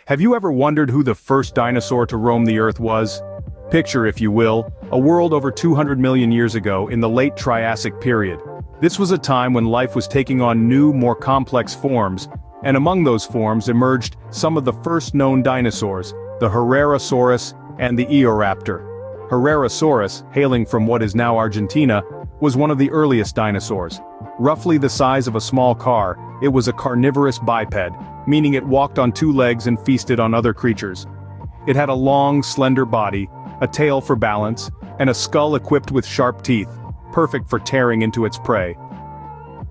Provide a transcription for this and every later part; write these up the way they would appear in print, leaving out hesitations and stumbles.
Have you ever wondered who the first dinosaur to roam the Earth was? Picture, if you will, a world over 200 million years ago in the late Triassic period. This was a time when life was taking on new, more complex forms, and among those forms emerged some of the first known dinosaurs, the Herrerasaurus and the Eoraptor. Herrerasaurus, hailing from what is now Argentina, was one of the earliest dinosaurs. Roughly the size of a small car, it was a carnivorous biped, meaning it walked on two legs and feasted on other creatures. It had a long, slender body, a tail for balance, and a skull equipped with sharp teeth, perfect for tearing into its prey.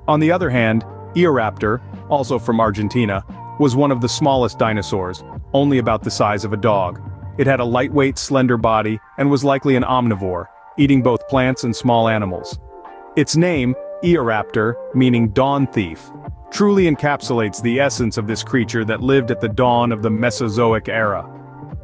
On the other hand, Eoraptor, also from Argentina, was one of the smallest dinosaurs, only about the size of a dog. It had a lightweight, slender body, and was likely an omnivore, eating both plants and small animals. Its name, Eoraptor, meaning dawn thief, truly encapsulates the essence of this creature that lived at the dawn of the Mesozoic era.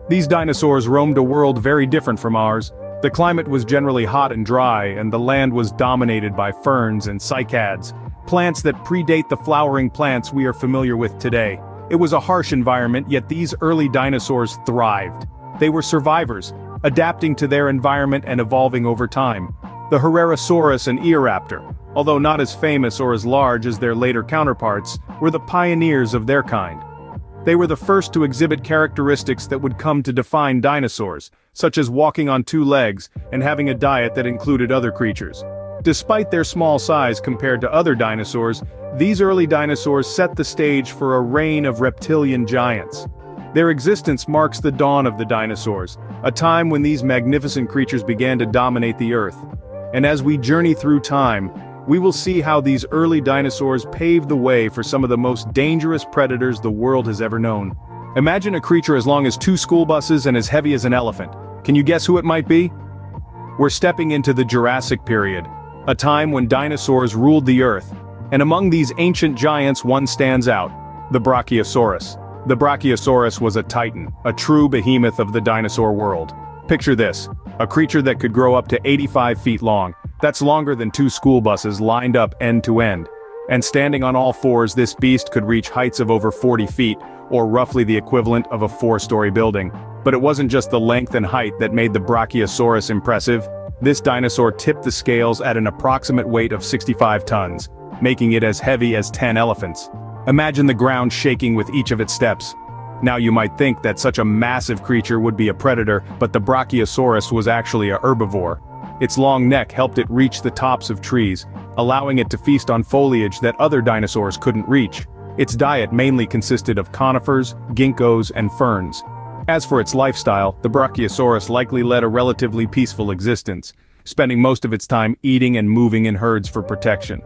These dinosaurs roamed a world very different from ours. The climate was generally hot and dry, and the land was dominated by ferns and cycads, plants that predate the flowering plants we are familiar with today. It was a harsh environment, yet these early dinosaurs thrived. They were survivors, adapting to their environment and evolving over time. The Herrerasaurus and Eoraptor, although not as famous or as large as their later counterparts, were the pioneers of their kind. They were the first to exhibit characteristics that would come to define dinosaurs, such as walking on two legs and having a diet that included other creatures. Despite their small size compared to other dinosaurs, these early dinosaurs set the stage for a reign of reptilian giants. Their existence marks the dawn of the dinosaurs, a time when these magnificent creatures began to dominate the Earth. And as we journey through time, we will see how these early dinosaurs paved the way for some of the most dangerous predators the world has ever known. Imagine a creature as long as 2 school buses and as heavy as an elephant. Can you guess who it might be? We're stepping into the Jurassic period, a time when dinosaurs ruled the Earth. And among these ancient giants, one stands out: the Brachiosaurus. The Brachiosaurus was a titan, a true behemoth of the dinosaur world. Picture this, a creature that could grow up to 85 feet long. That's longer than 2 school buses lined up end to end. And standing on all fours, this beast could reach heights of over 40 feet, or roughly the equivalent of a 4-story building. But it wasn't just the length and height that made the Brachiosaurus impressive. This dinosaur tipped the scales at an approximate weight of 65 tons, making it as heavy as 10 elephants. Imagine the ground shaking with each of its steps. Now you might think that such a massive creature would be a predator, but the Brachiosaurus was actually a herbivore. Its long neck helped it reach the tops of trees, allowing it to feast on foliage that other dinosaurs couldn't reach. Its diet mainly consisted of conifers, ginkgos, and ferns. As for its lifestyle, the Brachiosaurus likely led a relatively peaceful existence, spending most of its time eating and moving in herds for protection.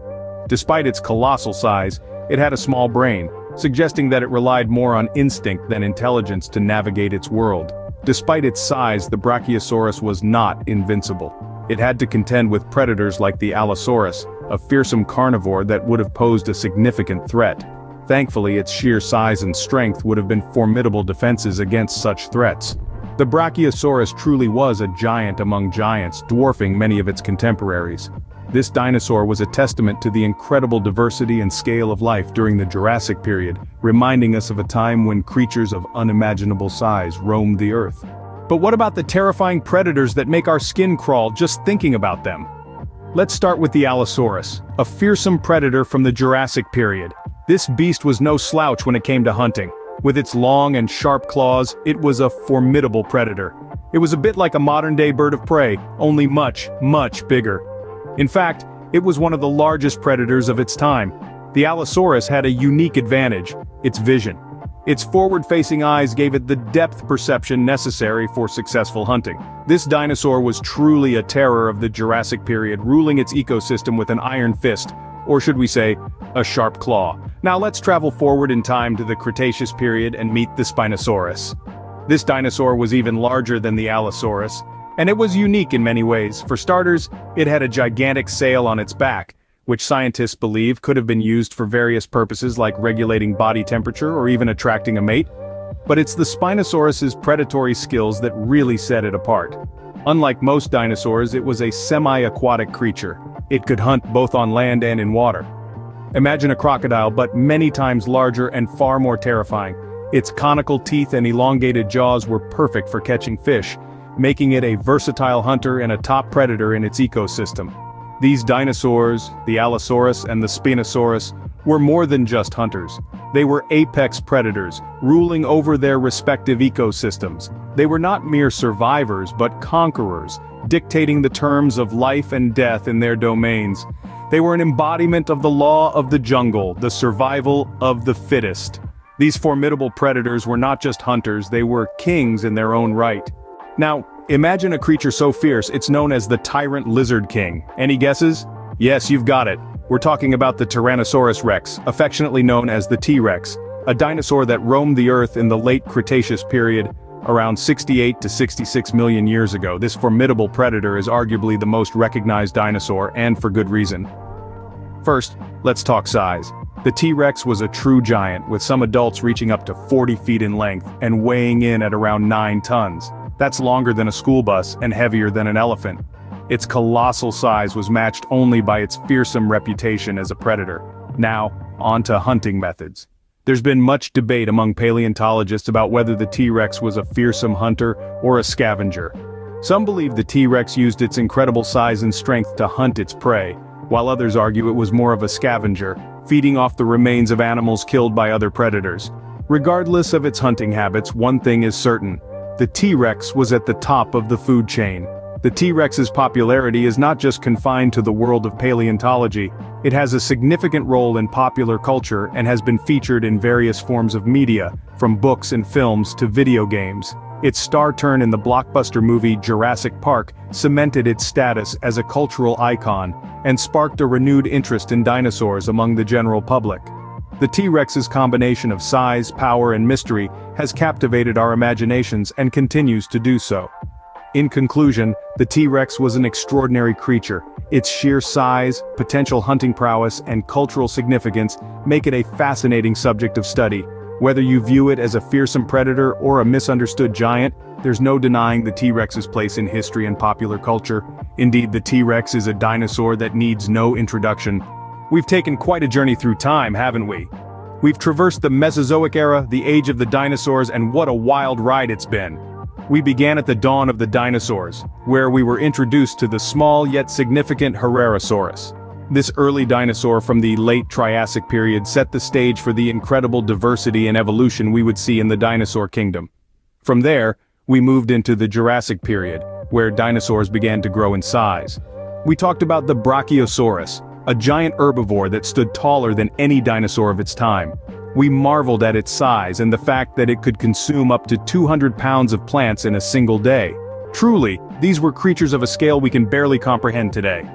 Despite its colossal size, it had a small brain, suggesting that it relied more on instinct than intelligence to navigate its world. Despite its size, the Brachiosaurus was not invincible. It had to contend with predators like the Allosaurus, a fearsome carnivore that would have posed a significant threat. Thankfully, its sheer size and strength would have been formidable defenses against such threats. The Brachiosaurus truly was a giant among giants, dwarfing many of its contemporaries. This dinosaur was a testament to the incredible diversity and scale of life during the Jurassic period, reminding us of a time when creatures of unimaginable size roamed the Earth. But what about the terrifying predators that make our skin crawl just thinking about them? Let's start with the Allosaurus, a fearsome predator from the Jurassic period. This beast was no slouch when it came to hunting. With its long and sharp claws, it was a formidable predator. It was a bit like a modern-day bird of prey, only much, much bigger. In fact, it was one of the largest predators of its time. The Allosaurus had a unique advantage: its vision. Its forward-facing eyes gave it the depth perception necessary for successful hunting. This dinosaur was truly a terror of the Jurassic period, ruling its ecosystem with an iron fist, or should we say, a sharp claw. Now let's travel forward in time to the Cretaceous period and meet the Spinosaurus. This dinosaur was even larger than the Allosaurus, and it was unique in many ways. For starters, it had a gigantic sail on its back, which scientists believe could have been used for various purposes like regulating body temperature or even attracting a mate. But it's the Spinosaurus's predatory skills that really set it apart. Unlike most dinosaurs, it was a semi-aquatic creature. It could hunt both on land and in water. Imagine a crocodile, but many times larger and far more terrifying. Its conical teeth and elongated jaws were perfect for catching fish, making it a versatile hunter and a top predator in its ecosystem. These dinosaurs, the Allosaurus and the Spinosaurus, were more than just hunters. They were apex predators, ruling over their respective ecosystems. They were not mere survivors but conquerors, dictating the terms of life and death in their domains. They were an embodiment of the law of the jungle, the survival of the fittest. These formidable predators were not just hunters, they were kings in their own right. Now, imagine a creature so fierce it's known as the tyrant lizard king. Any guesses? Yes, you've got it. We're talking about the Tyrannosaurus Rex, affectionately known as the T-Rex, a dinosaur that roamed the Earth in the late Cretaceous period, around 68 to 66 million years ago. This formidable predator is arguably the most recognized dinosaur, and for good reason. First, let's talk size. The T-Rex was a true giant, with some adults reaching up to 40 feet in length and weighing in at around 9 tons. That's longer than a school bus and heavier than an elephant. Its colossal size was matched only by its fearsome reputation as a predator. Now, on to hunting methods. There's been much debate among paleontologists about whether the T-Rex was a fearsome hunter or a scavenger. Some believe the T-Rex used its incredible size and strength to hunt its prey, while others argue it was more of a scavenger, feeding off the remains of animals killed by other predators. Regardless of its hunting habits, one thing is certain: the T-Rex was at the top of the food chain. The T-Rex's popularity is not just confined to the world of paleontology, it has a significant role in popular culture and has been featured in various forms of media, from books and films to video games. Its star turn in the blockbuster movie Jurassic Park cemented its status as a cultural icon and sparked a renewed interest in dinosaurs among the general public. The T-Rex's combination of size, power, and mystery has captivated our imaginations and continues to do so. In conclusion, the T-Rex was an extraordinary creature. Its sheer size, potential hunting prowess, and cultural significance make it a fascinating subject of study. Whether you view it as a fearsome predator or a misunderstood giant, there's no denying the T-Rex's place in history and popular culture. Indeed, the T-Rex is a dinosaur that needs no introduction. We've taken quite a journey through time, haven't we? We've traversed the Mesozoic era, the age of the dinosaurs, and what a wild ride it's been. We began at the dawn of the dinosaurs, where we were introduced to the small yet significant Herrerasaurus. This early dinosaur from the late Triassic period set the stage for the incredible diversity and evolution we would see in the dinosaur kingdom. From there, we moved into the Jurassic period, where dinosaurs began to grow in size. We talked about the Brachiosaurus, a giant herbivore that stood taller than any dinosaur of its time. We marveled at its size and the fact that it could consume up to 200 pounds of plants in a single day. Truly, these were creatures of a scale we can barely comprehend today.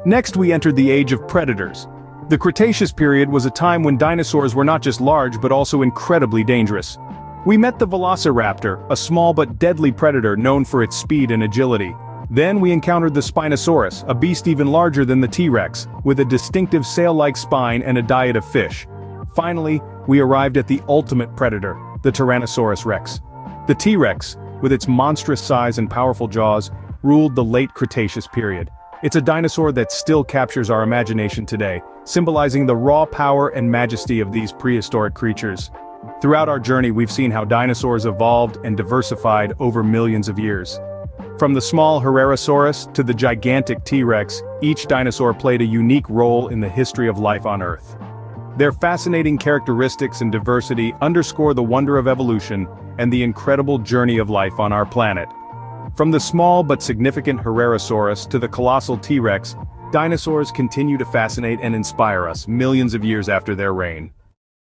Next, we entered the age of predators. The Cretaceous period was a time when dinosaurs were not just large but also incredibly dangerous. We met the Velociraptor, a small but deadly predator known for its speed and agility. Then we encountered the Spinosaurus, a beast even larger than the T-Rex, with a distinctive sail-like spine and a diet of fish. Finally, we arrived at the ultimate predator, the Tyrannosaurus Rex. The T-Rex, with its monstrous size and powerful jaws, ruled the late Cretaceous period. It's a dinosaur that still captures our imagination today, symbolizing the raw power and majesty of these prehistoric creatures. Throughout our journey, we've seen how dinosaurs evolved and diversified over millions of years. From the small Herrerasaurus to the gigantic T-Rex, each dinosaur played a unique role in the history of life on Earth. Their fascinating characteristics and diversity underscore the wonder of evolution and the incredible journey of life on our planet. From the small but significant Herrerasaurus to the colossal T-Rex, dinosaurs continue to fascinate and inspire us millions of years after their reign.